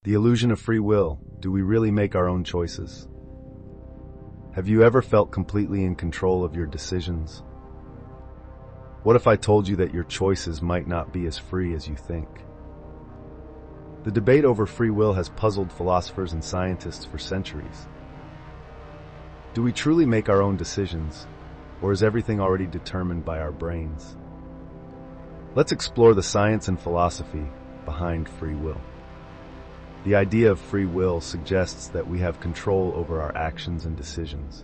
The illusion of free will. Do we really make our own choices? Have you ever felt completely in control of your decisions? What if I told you that your choices might not be as free as you think? The debate over free will has puzzled philosophers and scientists for centuries. Do we truly make our own decisions, or is everything already determined by our brains? Let's explore the science and philosophy behind free will. The idea of free will suggests that we have control over our actions and decisions.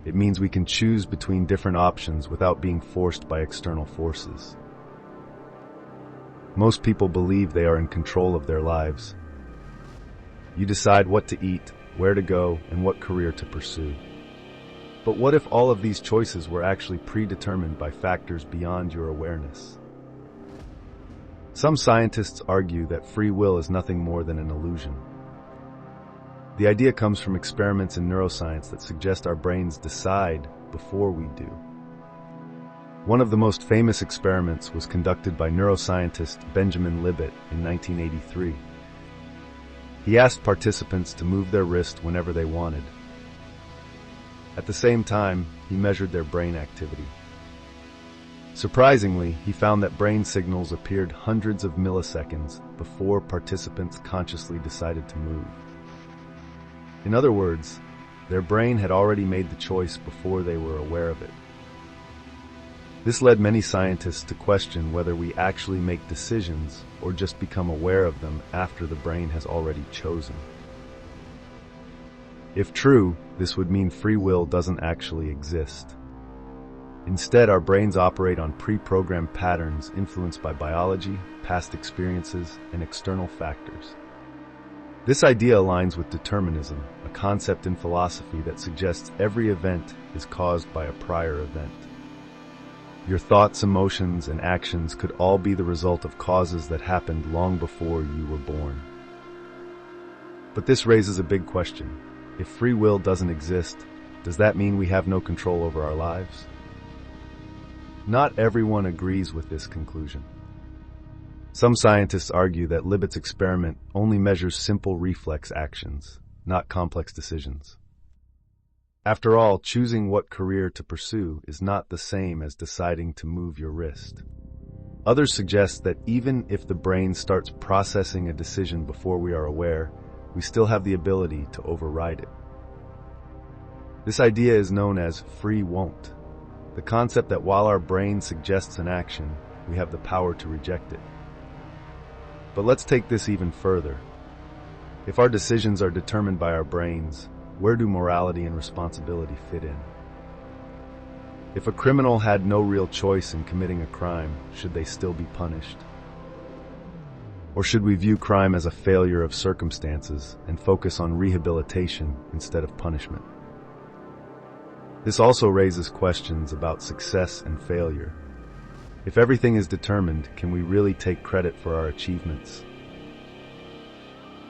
It means we can choose between different options without being forced by external forces. Most people believe they are in control of their lives. You decide what to eat, where to go, and what career to pursue. But what if all of these choices were actually predetermined by factors beyond your awareness? Some scientists argue that free will is nothing more than an illusion. The idea comes from experiments in neuroscience that suggest our brains decide before we do. One of the most famous experiments was conducted by neuroscientist Benjamin Libet in 1983. He asked participants to move their wrist whenever they wanted. At the same time, he measured their brain activity. Surprisingly, he found that brain signals appeared hundreds of milliseconds before participants consciously decided to move. In other words, their brain had already made the choice before they were aware of it. This led many scientists to question whether we actually make decisions or just become aware of them after the brain has already chosen. If true, this would mean free will doesn't actually exist. Instead, our brains operate on pre-programmed patterns influenced by biology, past experiences, and external factors. This idea aligns with determinism, a concept in philosophy that suggests every event is caused by a prior event. Your thoughts, emotions, and actions could all be the result of causes that happened long before you were born. But this raises a big question. If free will doesn't exist, does that mean we have no control over our lives? Not everyone agrees with this conclusion. Some scientists argue that Libet's experiment only measures simple reflex actions, not complex decisions. After all, choosing what career to pursue is not the same as deciding to move your wrist. Others suggest that even if the brain starts processing a decision before we are aware, we still have the ability to override it. This idea is known as free won't, the concept that while our brain suggests an action, we have the power to reject it. But let's take this even further. If our decisions are determined by our brains, where do morality and responsibility fit in? If a criminal had no real choice in committing a crime, should they still be punished? Or should we view crime as a failure of circumstances and focus on rehabilitation instead of punishment? This also raises questions about success and failure. If everything is determined, can we really take credit for our achievements?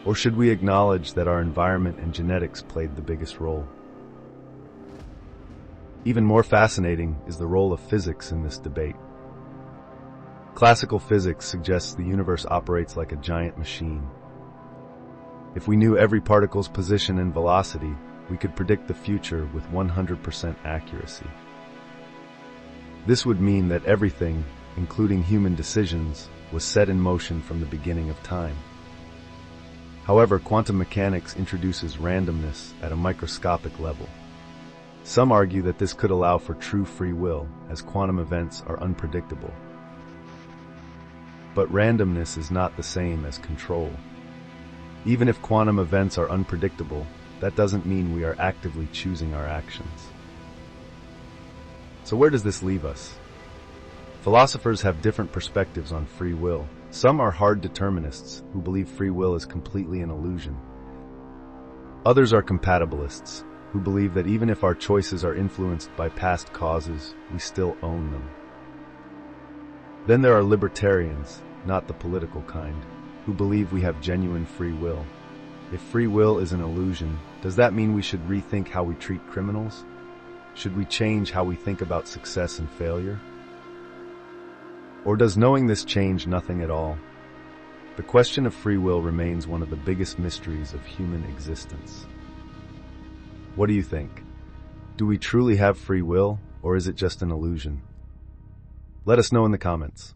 Or should we acknowledge that our environment and genetics played the biggest role? Even more fascinating is the role of physics in this debate. Classical physics suggests the universe operates like a giant machine. If we knew every particle's position and velocity, we could predict the future with 100% accuracy. This would mean that everything, including human decisions, was set in motion from the beginning of time. However, quantum mechanics introduces randomness at a microscopic level. Some argue that this could allow for true free will, as quantum events are unpredictable. But randomness is not the same as control. Even if quantum events are unpredictable, that doesn't mean we are actively choosing our actions. So where does this leave us? Philosophers have different perspectives on free will. Some are hard determinists who believe free will is completely an illusion. Others are compatibilists who believe that even if our choices are influenced by past causes, we still own them. Then there are libertarians, not the political kind, who believe we have genuine free will. If free will is an illusion, does that mean we should rethink how we treat criminals? Should we change how we think about success and failure? Or does knowing this change nothing at all? The question of free will remains one of the biggest mysteries of human existence. What do you think? Do we truly have free will, or is it just an illusion? Let us know in the comments.